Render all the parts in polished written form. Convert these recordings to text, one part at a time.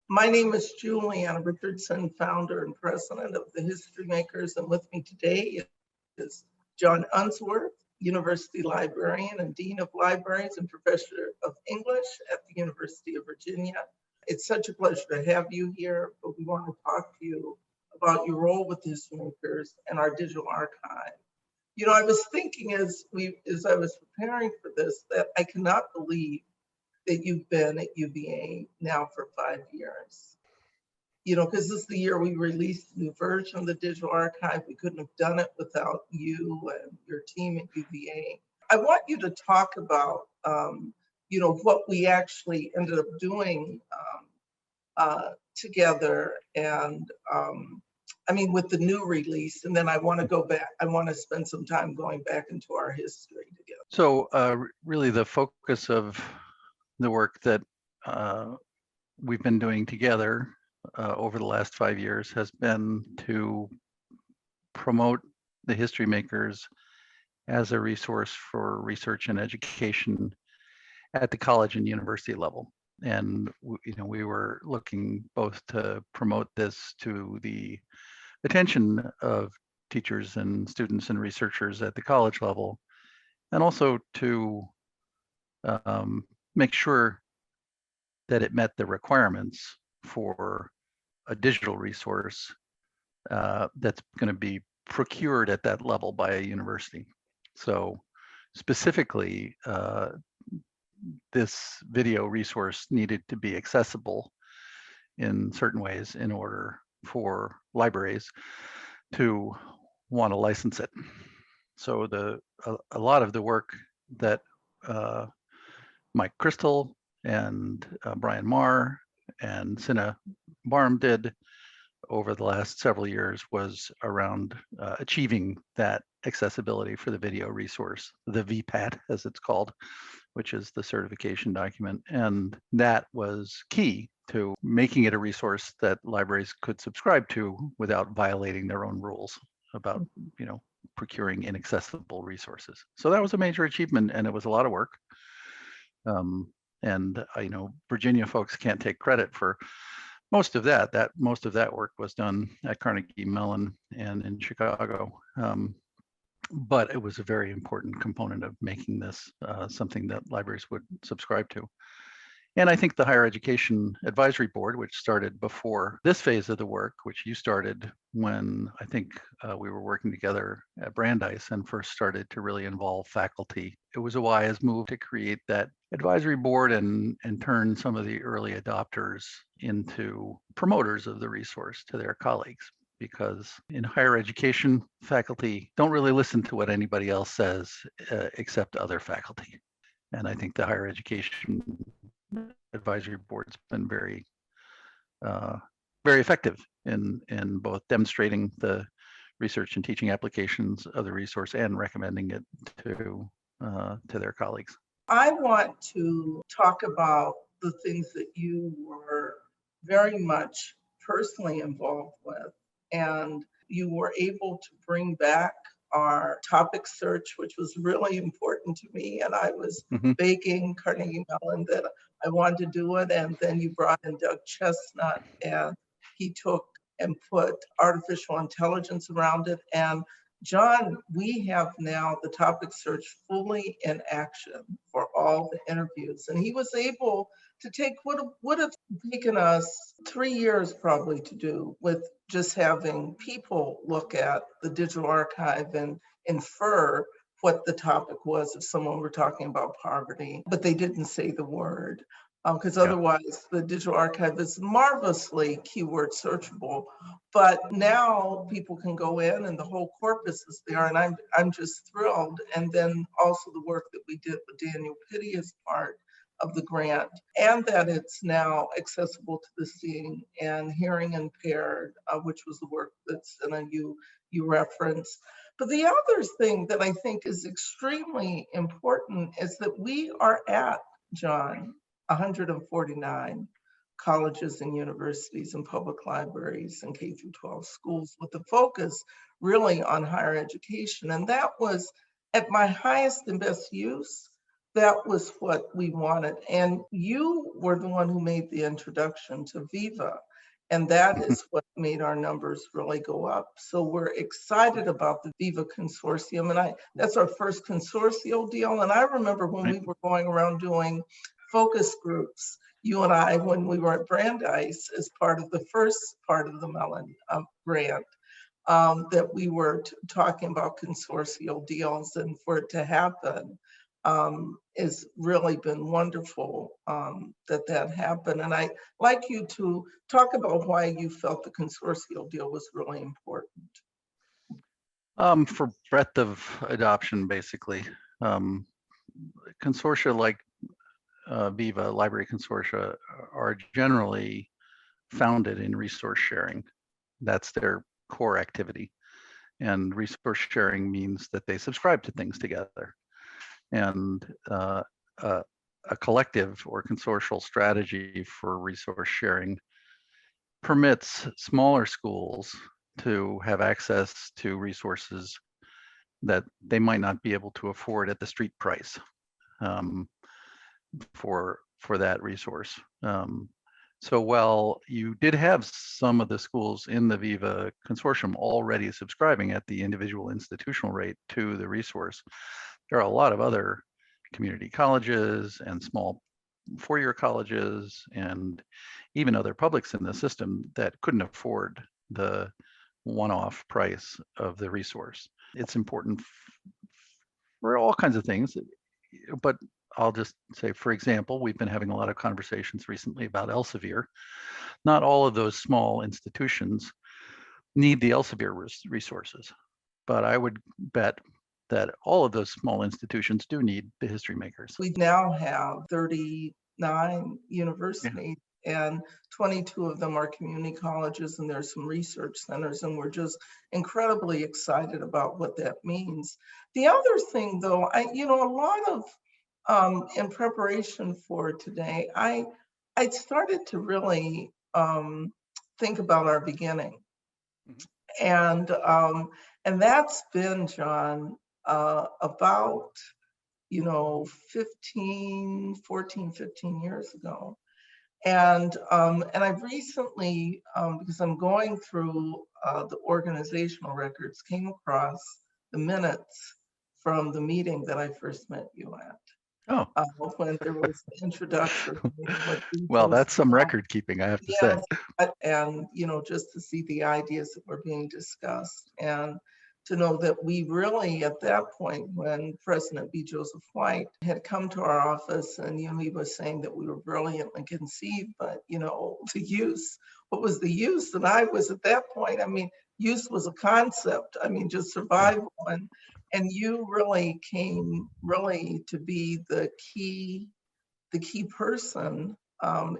My name is Julieanna Richardson, founder and president of the HistoryMakers, and with me today is John Unsworth, University Librarian and Dean of Libraries and Professor of English at the University of Virginia. It's such a pleasure to have you here, but we want to talk to you about your role with the HistoryMakers and our digital archive. You know, I was thinking as I was preparing for this that I cannot believe that you've been at UVA now for 5 years. You know, because this is the year we released a new version of the digital archive. We couldn't have done it without you and your team at UVA. I want you to talk about, you know, what we actually ended up doing together, and I mean, with the new release, and then I want to go back. I want to spend some time going back into our history together. So really the focus of the work that we've been doing together over the last 5 years has been to promote the HistoryMakers as a resource for research and education at the college and university level. And we were looking both to promote this to the attention of teachers and students and researchers at the college level, and also to make sure that it met the requirements for a digital resource that's going to be procured at that level by a university. So specifically, this video resource needed to be accessible in certain ways in order for libraries to want to license it. So a lot of the work that Mike Crystal and Brian Marr and Sina Barm did over the last several years was around achieving that accessibility for the video resource, the VPAT as it's called, which is the certification document. And that was key to making it a resource that libraries could subscribe to without violating their own rules about, procuring inaccessible resources. So that was a major achievement, and it was a lot of work. And I know Virginia folks can't take credit for most of that. Most of that work was done at Carnegie Mellon and in Chicago. But it was a very important component of making this something that libraries would subscribe to. And I think the Higher Education Advisory Board, which started before this phase of the work, which you started when I think we were working together at Brandeis and first started to really involve faculty. It was a wise move to create that advisory board and turn some of the early adopters into promoters of the resource to their colleagues. Because in higher education, faculty don't really listen to what anybody else says except other faculty. And I think the Higher Education Advisory Board's been very effective in both demonstrating the research and teaching applications of the resource and recommending it to their colleagues. I want to talk about the things that you were very much personally involved with, and you were able to bring back our topic search, which was really important to me. And I was begging Carnegie Mellon that I wanted to do it. And then you brought in Doug Chestnut, and he took and put artificial intelligence around it. And John, we have now the topic search fully in action for all the interviews. And he was able to take what would have taken us 3 years probably to do, with just having people look at the digital archive and infer what the topic was if someone were talking about poverty, but they didn't say the word. Because otherwise the digital archive is marvelously keyword searchable, but now people can go in and the whole corpus is there, and I'm just thrilled. And then also the work that we did with Daniel Pitti as part of the grant, and that it's now accessible to the seeing and hearing impaired, which was the work that's you referenced. But the other thing that I think is extremely important is that we are at, John, 149 colleges and universities and public libraries and K through 12 schools, with the focus really on higher education. And that was at my highest and best use that was what we wanted. And you were the one who made the introduction to Viva. And that is what made our numbers really go up. So we're excited about the Viva Consortium. And that's our first consortial deal. And I remember when we were going around doing focus groups, you and I, when we were at Brandeis, as part of the first part of the Mellon grant, that we were talking about consortial deals, and for it to happen has really been wonderful that happened. And I'd like you to talk about why you felt the consortial deal was really important. For breadth of adoption, basically. Consortia like Viva, library consortia, are generally founded in resource sharing. That's their core activity. And resource sharing means that they subscribe to things together. And a collective or consortial strategy for resource sharing permits smaller schools to have access to resources that they might not be able to afford at the street price for that resource. So while you did have some of the schools in the Viva consortium already subscribing at the individual institutional rate to the resource, there are a lot of other community colleges and small four-year colleges and even other publics in the system that couldn't afford the one-off price of the resource. It's important for all kinds of things, but I'll just say, for example, we've been having a lot of conversations recently about Elsevier. Not all of those small institutions need the Elsevier resources, but I would bet that all of those small institutions do need the HistoryMakers. We now have 39 universities, and 22 of them are community colleges, and there's some research centers, and we're just incredibly excited about what that means. The other thing, though, a lot of in preparation for today, I started to really think about our beginning, and that's been, John, about 14, 15 years ago. And I've recently, because I'm going through the organizational records, came across the minutes from the meeting that I first met you at. Oh. When there was the introduction. Well, that's some record keeping, I have to say. And, just to see the ideas that were being discussed, and to know that we really, at that point, when President B. Joseph White had come to our office, and he was saying that we were brilliantly conceived, but the use, what was the use? And I was, at that point, use was a concept. Just survival. And you really came to be the key person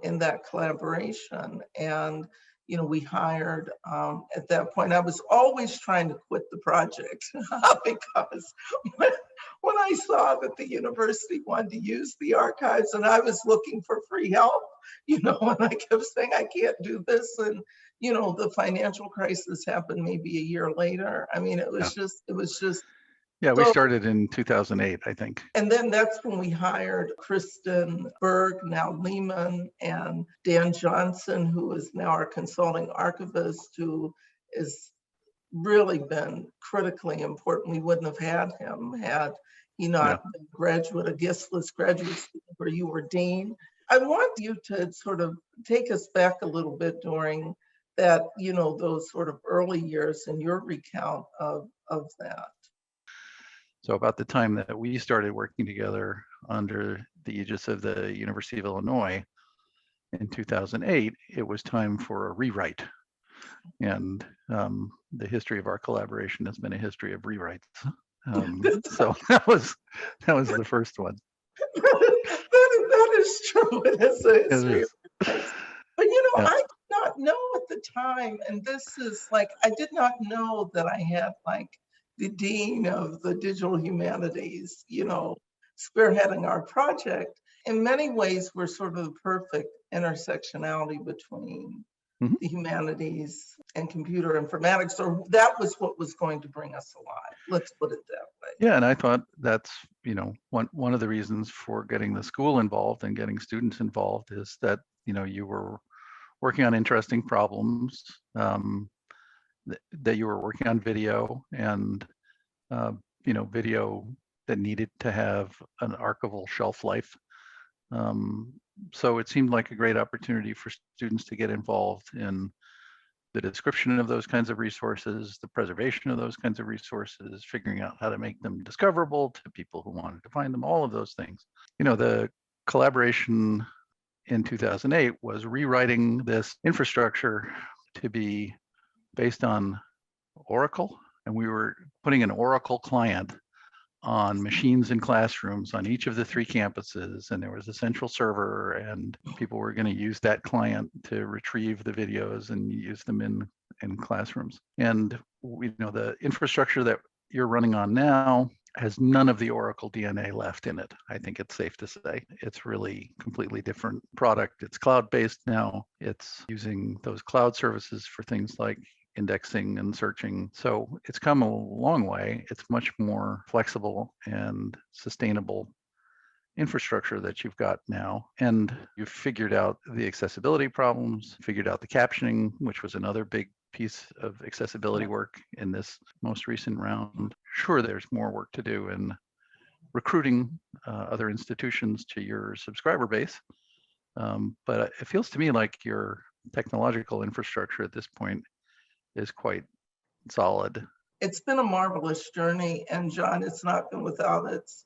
in that collaboration. And we hired, at that point, I was always trying to quit the project because when I saw that the university wanted to use the archives and I was looking for free help, and I kept saying, I can't do this. And, the financial crisis happened maybe a year later. It was just. Yeah, we started in 2008, I think. And then that's when we hired Kristen Berg, now Lehman, and Dan Johnson, who is now our consulting archivist, who has really been critically important. We wouldn't have had him had he not been a graduate, a Gislis graduate student where you were dean. I want you to sort of take us back a little bit during that, those sort of early years in your recount of that. So about the time that we started working together under the aegis of the University of Illinois in 2008, it was time for a rewrite. And the history of our collaboration has been a history of rewrites. So that was the first one. That is true. It is a history of rewrites. But I did not know at the time, and this is I did not know that I had the dean of the digital humanities, spearheading our project. In many ways, we're sort of the perfect intersectionality between Mhm. the humanities and computer informatics, or that was what was going to bring us alive. Let's put it that way. Yeah, and I thought that's, one of the reasons for getting the school involved and getting students involved is that, you were working on interesting problems, that you were working on video and, video that needed to have an archival shelf life. So it seemed like a great opportunity for students to get involved in the description of those kinds of resources, the preservation of those kinds of resources, figuring out how to make them discoverable to people who wanted to find them, all of those things. The collaboration in 2008 was rewriting this infrastructure to be based on Oracle, and we were putting an Oracle client on machines in classrooms on each of the 3 campuses, and there was a central server, and people were going to use that client to retrieve the videos and use them in classrooms. And the infrastructure that you're running on now has none of the Oracle DNA left in it. I think it's safe to say it's really completely different product. It's cloud-based now. It's using those cloud services for things like indexing and searching. So it's come a long way. It's much more flexible and sustainable infrastructure that you've got now. And you've figured out the accessibility problems, figured out the captioning, which was another big piece of accessibility work in this most recent round. Sure, there's more work to do in recruiting other institutions to your subscriber base. But it feels to me like your technological infrastructure at this point is quite solid. It's been a marvelous journey, and John, it's not been without its,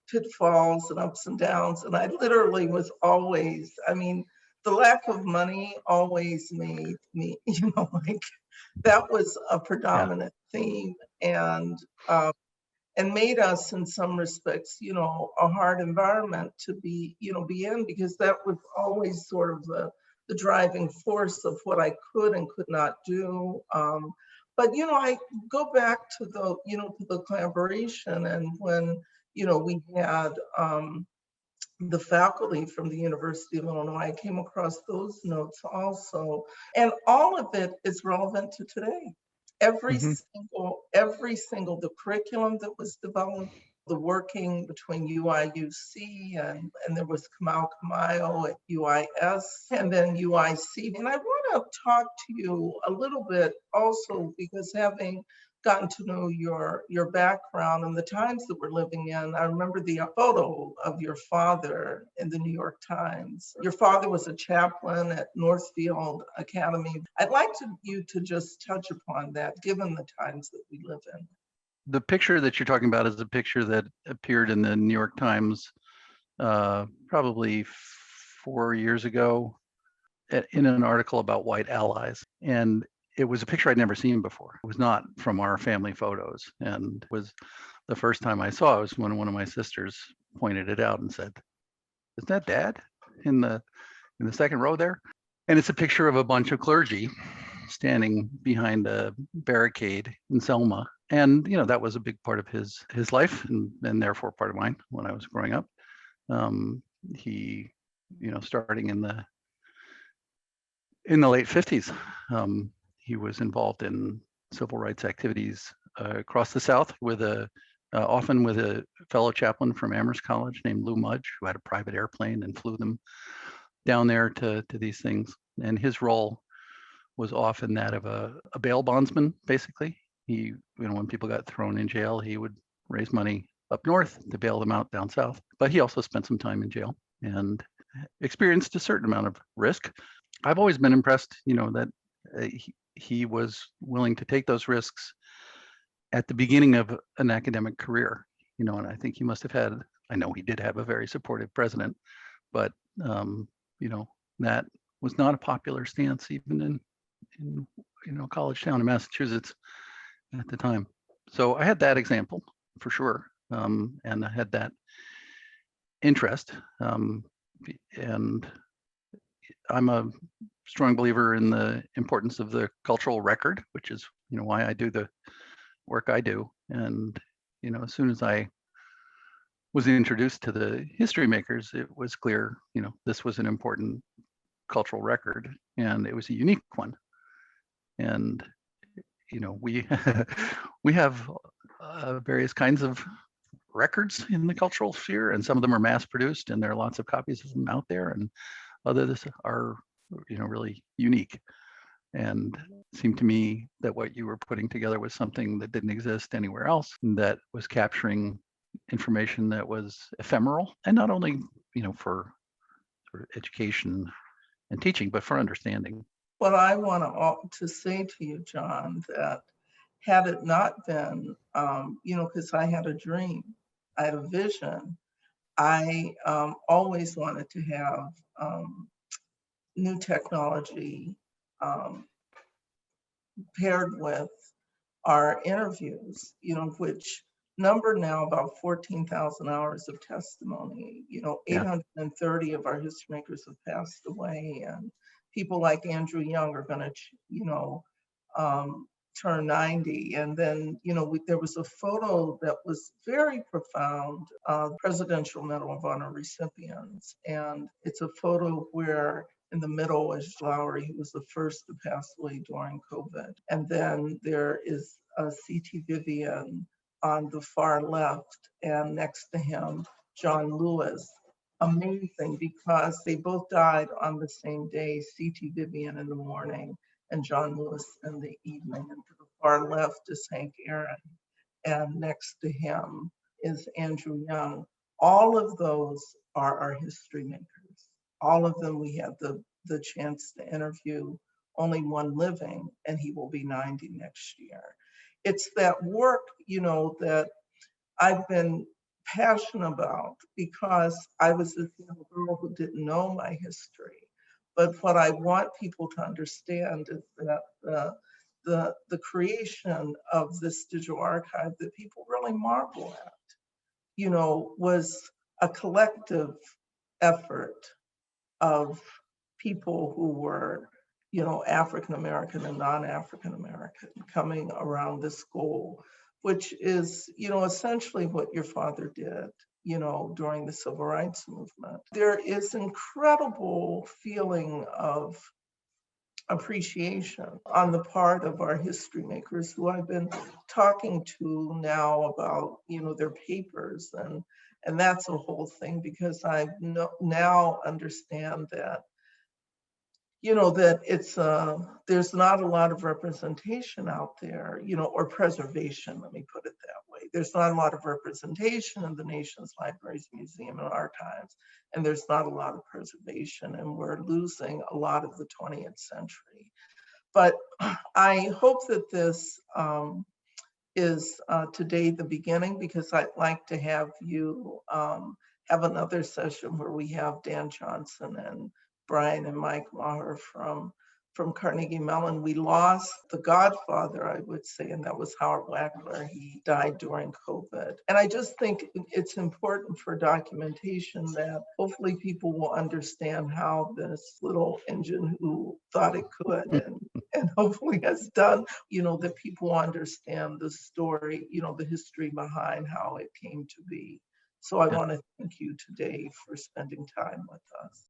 pitfalls and ups and downs. And I literally was always, the lack of money always made me, like that was a predominant theme, and made us in some respects, a hard environment to be in, because that was always sort of the driving force of what I could and could not do. But I go back to the collaboration, and when we had the faculty from the University of Illinois, I came across those notes also, and all of it is relevant to today. Every single, the curriculum that was developed, the working between UIUC and there was Kamal Kamayo at UIS and then UIC. And I want to talk to you a little bit also, because having gotten to know your background and the times that we're living in, I remember the photo of your father in the New York Times. Your father was a chaplain at Northfield Academy. I'd like you to just touch upon that, given the times that we live in. The picture that you're talking about is a picture that appeared in the New York Times probably 4 years ago in an article about white allies. And it was a picture I'd never seen before. It was not from our family photos. And it was the first time I saw it was when one of my sisters pointed it out and said, "Isn't that Dad in the second row there?" And it's a picture of a bunch of clergy standing behind a barricade in Selma. And, that was a big part of his life and therefore part of mine when I was growing up. He, starting in the late 50s, he was involved in civil rights activities across the South with often with a fellow chaplain from Amherst College named Mudge, who had a private airplane and flew them down there to these things. And his role was often that of a bail bondsman, basically. He, when people got thrown in jail, he would raise money up north to bail them out down south. But he also spent some time in jail and experienced a certain amount of risk. I've always been impressed, that he was willing to take those risks at the beginning of an academic career, and I think he must have had, I know he did have a very supportive president, but, that was not a popular stance even in college town in Massachusetts at the time. So I had that example for sure, and I had that interest, and I'm a strong believer in the importance of the cultural record, which is why I do the work I do. And as soon as I was introduced to the HistoryMakers, it was clear this was an important cultural record. and it was a unique one. And we we have various kinds of records in the cultural sphere, and some of them are mass produced, and there are lots of copies of them out there, and others are really unique. And it seemed to me that what you were putting together was something that didn't exist anywhere else, that was capturing information that was ephemeral, and not only for sort of education and teaching, but for understanding. What I want to say to you, John, that had it not been, because I had a dream, I had a vision, I always wanted to have new technology paired with our interviews, which number now about 14,000 hours of testimony. 830 of our history makers have passed away, and people like Andrew Young are going to, turn 90. And then, there was a photo that was very profound, Presidential Medal of Honor recipients. And it's a photo where in the middle is Lowry, who was the first to pass away during COVID. And then there is C.T. Vivian on the far left, and next to him, John Lewis. Amazing, because they both died on the same day, C.T. Vivian in the morning and John Lewis in the evening. And to the far left is Hank Aaron, and next to him is Andrew Young. All of those are our history makers. All of them we had the chance to interview, only one living, and he will be 90 next year. It's that work, that I've been passionate about, because I was this young girl who didn't know my history. But what I want people to understand is that the creation of this digital archive that people really marvel at, was a collective effort of people who were, African American and non-African American, coming around this goal, which is, essentially what your father did, during the civil rights movement. There is incredible feeling of appreciation on the part of our history makers, who I've been talking to now about, their papers, and that's a whole thing, because I now understand that, that it's there's not a lot of representation out there, or preservation, let me put it that way. There's not a lot of representation in the nation's libraries, museum, and archives, and there's not a lot of preservation, and we're losing a lot of the 20th century. But I hope that this is today the beginning, because I'd like to have you have another session where we have Dan Johnson and Brian and Mike Maher from Carnegie Mellon. We lost the godfather, I would say, and that was Howard Wackler. He died during COVID. And I just think it's important for documentation that hopefully people will understand how this little engine who thought it could and hopefully has done, that people understand the story, the history behind how it came to be. So I want to thank you today for spending time with us.